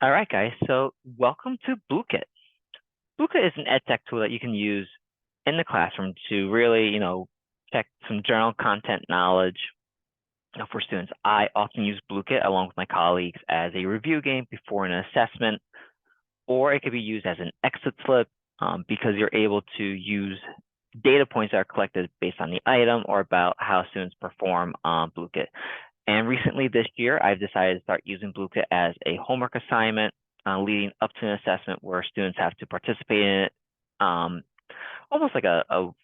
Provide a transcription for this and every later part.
All right, guys. So welcome to Blooket. Blooket is an ed tech tool that you can use in the classroom to really, check some general content knowledge for students. I often use Blooket along with my colleagues as a review game before an assessment, or it could be used as an exit slip because you're able to use data points that are collected based on the item or about how students perform on Blooket. And recently this year, I've decided to start using Blooket as a homework assignment leading up to an assessment where students have to participate in it. Almost like a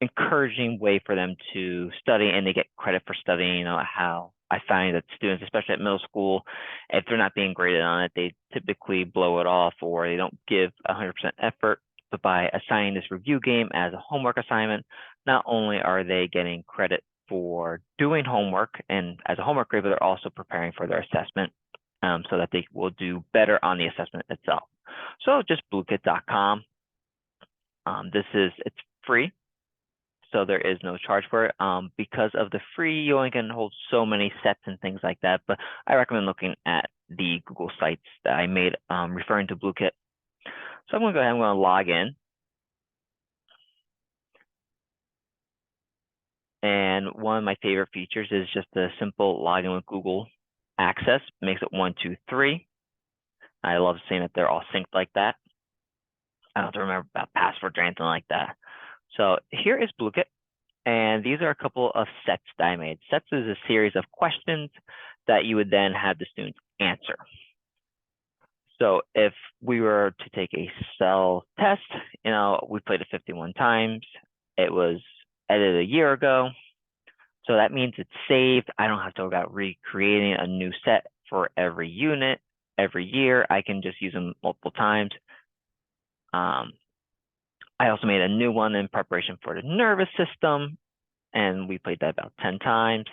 encouraging way for them to study, and they get credit for studying. How I find that students, especially at middle school, if they're not being graded on it, they typically blow it off or they don't give 100% effort. But by assigning this review game as a homework assignment, not only are they getting credit for doing homework and as a homework grade, but they're also preparing for their assessment so that they will do better on the assessment itself. So just blooket.com. It's free, so there is no charge for it. Because of the free, you only can hold so many sets and things like that, but I recommend looking at the Google sites that I made referring to Blooket. So I'm going to go ahead and I'm going to log in. And one of my favorite features is just a simple login with Google Access. It makes it 1, 2, 3. I love seeing that they're all synced like that. I don't have to remember about passwords or anything like that. So here is Blooket, and these are a couple of sets that I made. Sets is a series of questions that you would then have the students answer. So if we were to take a cell test, we played it 51 times. It was edited a year ago. So that means it's saved. I don't have to worry about recreating a new set for every unit every year. I can just use them multiple times. I also made a new one in preparation for the nervous system, and we played that about 10 times.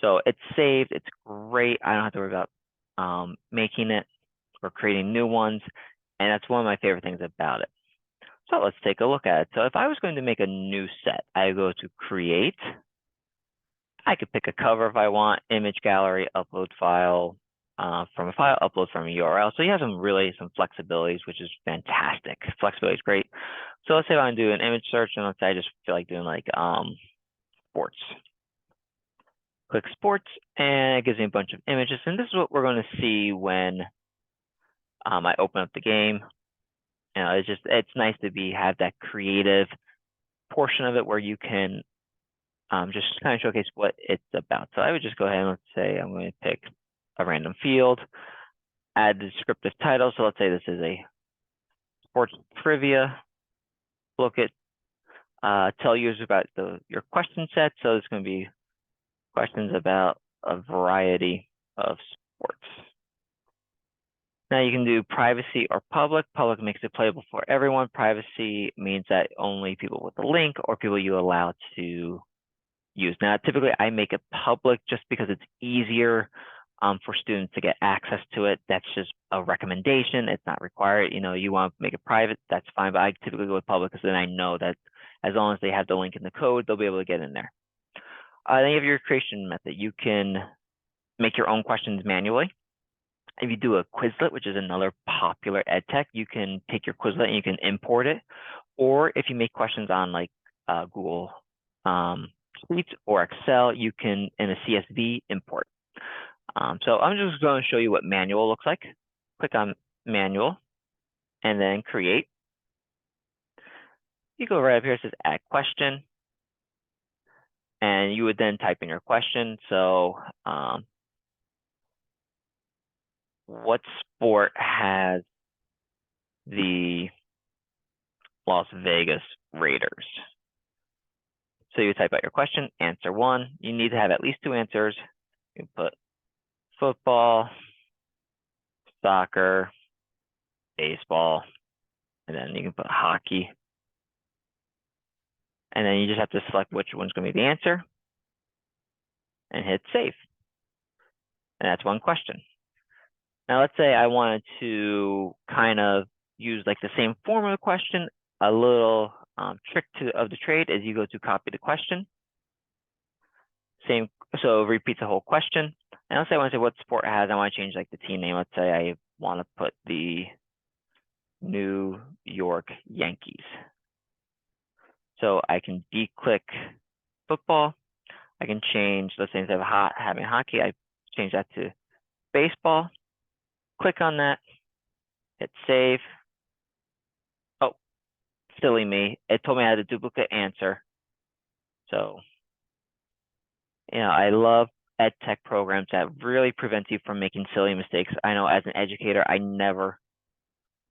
So it's saved. It's great. I don't have to worry about making it or creating new ones. And that's one of my favorite things about it. So let's take a look at it. So if I was going to make a new set, I go to create. I could pick a cover if I want, image gallery, upload file from a file, upload from a URL. So you have some flexibilities, which is fantastic. Flexibility is great. So let's say I want to do an image search, and let's say I just feel like doing like sports. Click sports, and it gives me a bunch of images. And this is what we're going to see when I open up the game. It's nice to have that creative portion of it where you can just kind of showcase what it's about. So I would just go ahead and let's say I'm going to pick a random field, add the descriptive title. So let's say this is a sports trivia. Look at, tell users about your question set. So it's going to be questions about a variety of sports. Now you can do privacy or public. Public makes it playable for everyone. Privacy means that only people with the link or people you allow to use. Now, typically I make it public just because it's easier for students to get access to it. That's just a recommendation. It's not required. You want to make it private, that's fine. But I typically go with public because then I know that as long as they have the link in the code, they'll be able to get in there. Then you have your creation method. You can make your own questions manually. If you do a Quizlet, which is another popular ed tech, you can take your Quizlet and you can import it. Or if you make questions on like Google Sheets or Excel, you can, in a CSV, import. So I'm just going to show you what manual looks like. Click on manual and then create. You go right up here, it says add question. And you would then type in your question. So what sport has the Las Vegas Raiders? So you type out your question, answer 1. You need to have at least 2 answers. You can put football, soccer, baseball, and then you can put hockey. And then you just have to select which one's going to be the answer and hit save. And that's one question. Now let's say I wanted to kind of use like the same form of the question. A little trick of the trade is you go to copy the question. So it repeats the whole question. And let's say I want to say what sport has, I want to change like the team name. Let's say I want to put the New York Yankees. So I can declick football. I can change, let's say instead of having hockey, I change that to baseball. Click on that, hit save. Oh, silly me. It told me I had a duplicate answer. So, I love ed tech programs that really prevent you from making silly mistakes. I know as an educator, I never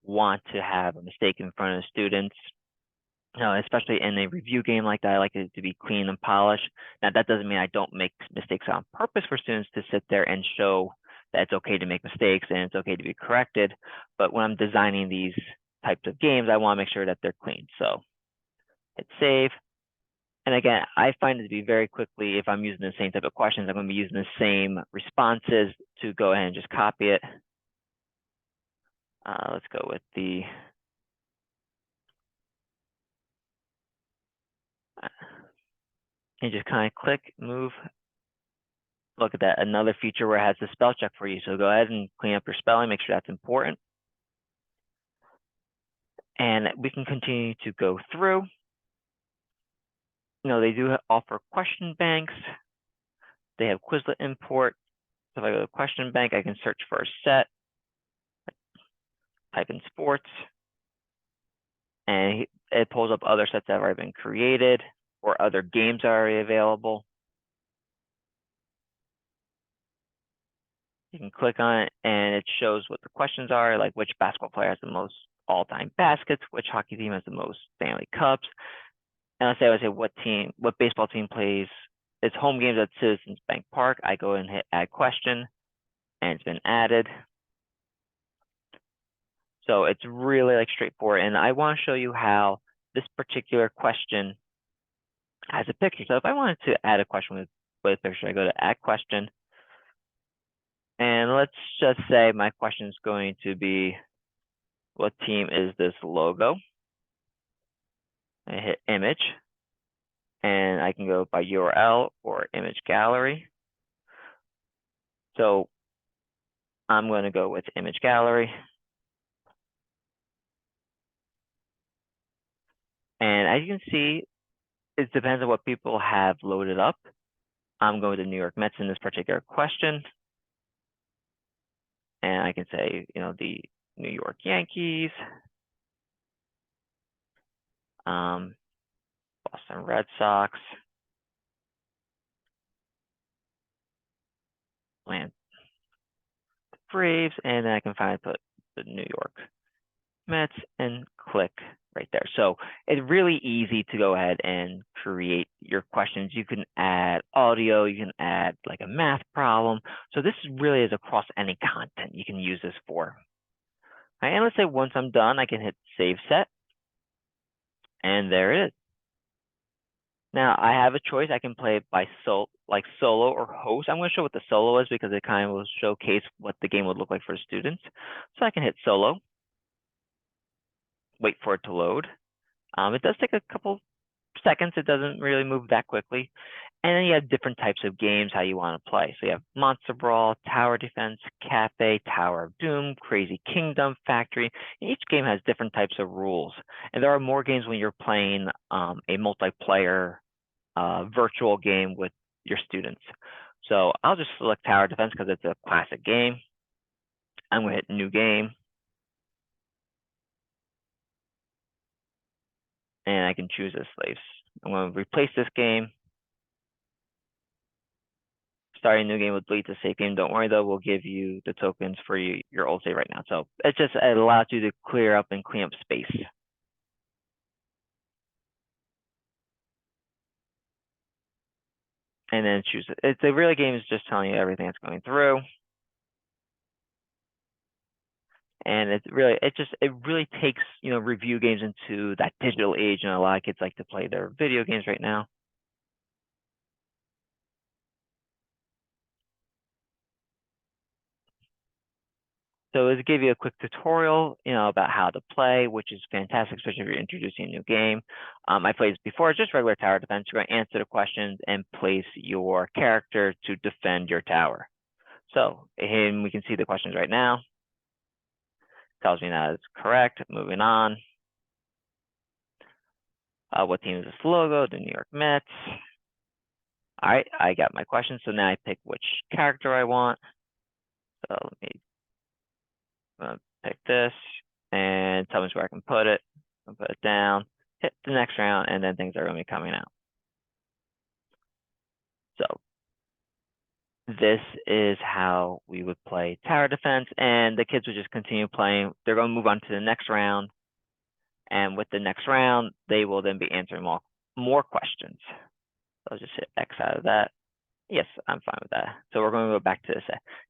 want to have a mistake in front of students. Especially in a review game like that, I like it to be clean and polished. Now, that doesn't mean I don't make mistakes on purpose for students to sit there and show that it's okay to make mistakes and it's okay to be corrected. But when I'm designing these types of games, I want to make sure that they're clean. So hit save. And again, I find it to be very quickly, if I'm using the same type of questions, I'm going to be using the same responses to go ahead and just copy it. Let's go with the and just kind of click, move. Look at that, another feature where it has the spell check for you. So go ahead and clean up your spelling, make sure that's important. And we can continue to go through. They do offer question banks. They have Quizlet import. So if I go to question bank, I can search for a set, type in sports, and it pulls up other sets that have already been created or other games are already available. You can click on it and it shows what the questions are, like which basketball player has the most all-time baskets, which hockey team has the most Stanley Cups. And I would say what baseball team plays its home games at Citizens Bank Park. I go and hit add question, and it's been added. So it's really like straightforward. And I want to show you how this particular question has a picture. So if I wanted to add a question with a picture, I go to add question. And let's just say my question is going to be, what team is this logo? I hit image, and I can go by URL or image gallery. So I'm going to go with image gallery. And as you can see, it depends on what people have loaded up. I'm going to New York Mets in this particular question. And I can say, the New York Yankees, Boston Red Sox, Atlanta Braves, and then I can finally put the New York Mets and click right there. So it's really easy to go ahead and create your questions. You can add audio, you can add like a math problem. So this really is across any content you can use this for. And let's say once I'm done, I can hit save set. And there it is. Now I have a choice. I can play it by solo or host. I'm going to show what the solo is because it kind of will showcase what the game would look like for students. So I can hit solo, wait for it to load. It does take a couple seconds. It doesn't really move that quickly. And then you have different types of games how you want to play. So you have Monster Brawl, Tower Defense, Cafe, Tower of Doom, Crazy Kingdom, Factory. And each game has different types of rules. And there are more games when you're playing a multiplayer virtual game with your students. So I'll just select Tower Defense because it's a classic game. I'm going to hit New Game. And I can choose a slaves. I'm going to replace this game. Starting a new game would lead to save game. Don't worry though, we'll give you the tokens for your old save right now. So it allows you to clear up and clean up space. And then choose it. It's a really game is just telling you everything that's going through. And it really takes, review games into that digital age, and a lot of kids like to play their video games right now. So it's give you a quick tutorial, about how to play, which is fantastic, especially if you're introducing a new game. I played this before, just regular tower defense. You're going to answer the questions and place your character to defend your tower. So, and we can see the questions right now. Tells me that it's correct. Moving on. What team is this logo? The New York Mets. All right, I got my question. So now I pick which character I want. So let me pick this and tell me where I can put it. I'll put it down, hit the next round, and then things are going to be coming out. So this is how we would play tower defense, and the kids would just continue playing. They're going to move on to the next round, and with the next round, they will then be answering more questions. So I'll just hit X out of that. Yes, I'm fine with that. So we're going to go back to this.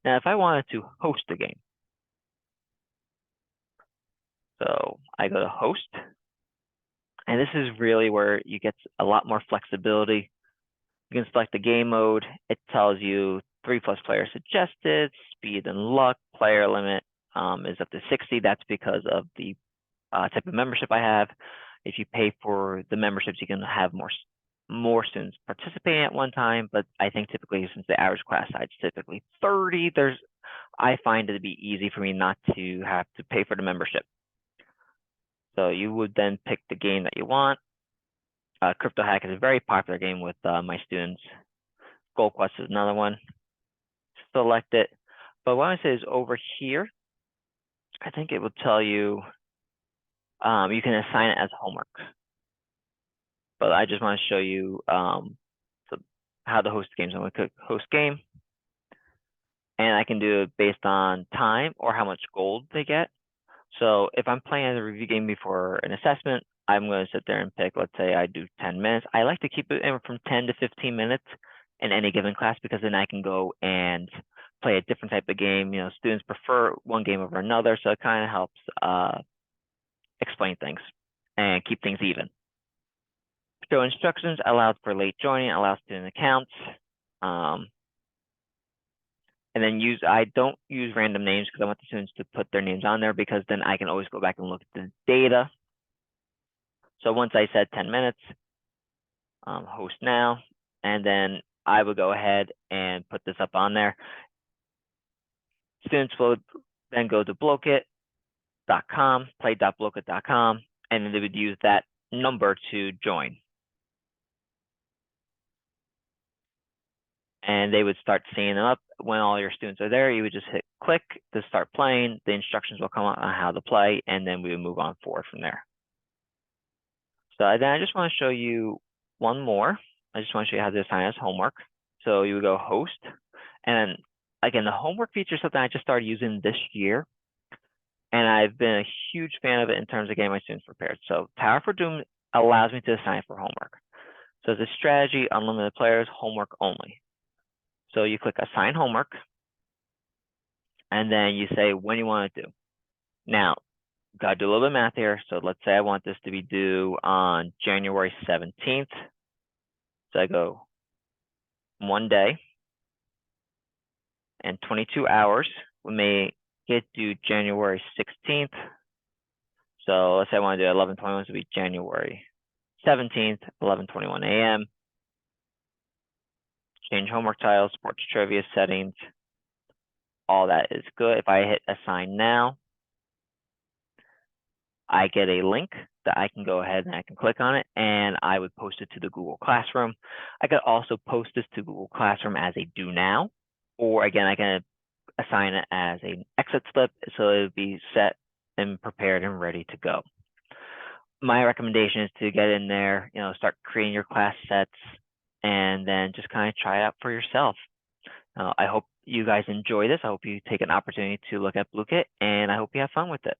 Now, if I wanted to host a game, so I go to host, and this is really where you get a lot more flexibility. You can select the game mode. It tells you 3+ players suggested, speed and luck, player limit is up to 60. That's because of the type of membership I have. If you pay for the memberships, you can have more students participating at one time, but I think typically, since the average class size is typically 30, I find it to be easy for me not to have to pay for the membership. So you would then pick the game that you want. Crypto Hack is a very popular game with my students. Gold Quest is another one. Select it. But what I say is over here, I think it will tell you you can assign it as homework. But I just want to show you how to host games. I'm going to click host game. And I can do it based on time or how much gold they get. So if I'm playing as a review game before an assessment, I'm going to sit there and pick, let's say I do 10 minutes. I like to keep it in from 10 to 15 minutes in any given class, because then I can go and play a different type of game. You know, students prefer one game over another, so it kind of helps explain things and keep things even. Show instructions allows for late joining, allows student accounts. And then I don't use random names because I want the students to put their names on there, because then I can always go back and look at the data. So once I said 10 minutes, host now, and then I would go ahead and put this up on there. Students will then go to Blooket.com, play.blooket.com, and then they would use that number to join. And they would start seeing them up. When all your students are there, you would just hit click to start playing. The instructions will come out on how to play, and then we would move on forward from there. So then I just want to show you one more. I just want to show you how to assign as homework. So you would go host. And again, the homework feature is something I just started using this year. And I've been a huge fan of it in terms of getting my students prepared. So Tower for Doom allows me to assign for homework. So it's a strategy, unlimited players, homework only. So you click assign homework, and then you say when you want it due. Now, gotta do a little bit of math here. So let's say I want this to be due on January 17th. So I go 1 day and 22 hours. We may get due January 16th. So let's say I want to do 11/21, so it'll be January 17th, 11:21 a.m. Change homework title, sports trivia settings. All that is good. If I hit assign now, I get a link that I can go ahead and I can click on it, and I would post it to the Google Classroom. I could also post this to Google Classroom as a do now, or again, I can assign it as an exit slip, so it would be set and prepared and ready to go. My recommendation is to get in there, start creating your class sets, and then just kind of try it out for yourself. I hope you guys enjoy this. I hope you take an opportunity to look at Blooket, and I hope you have fun with it.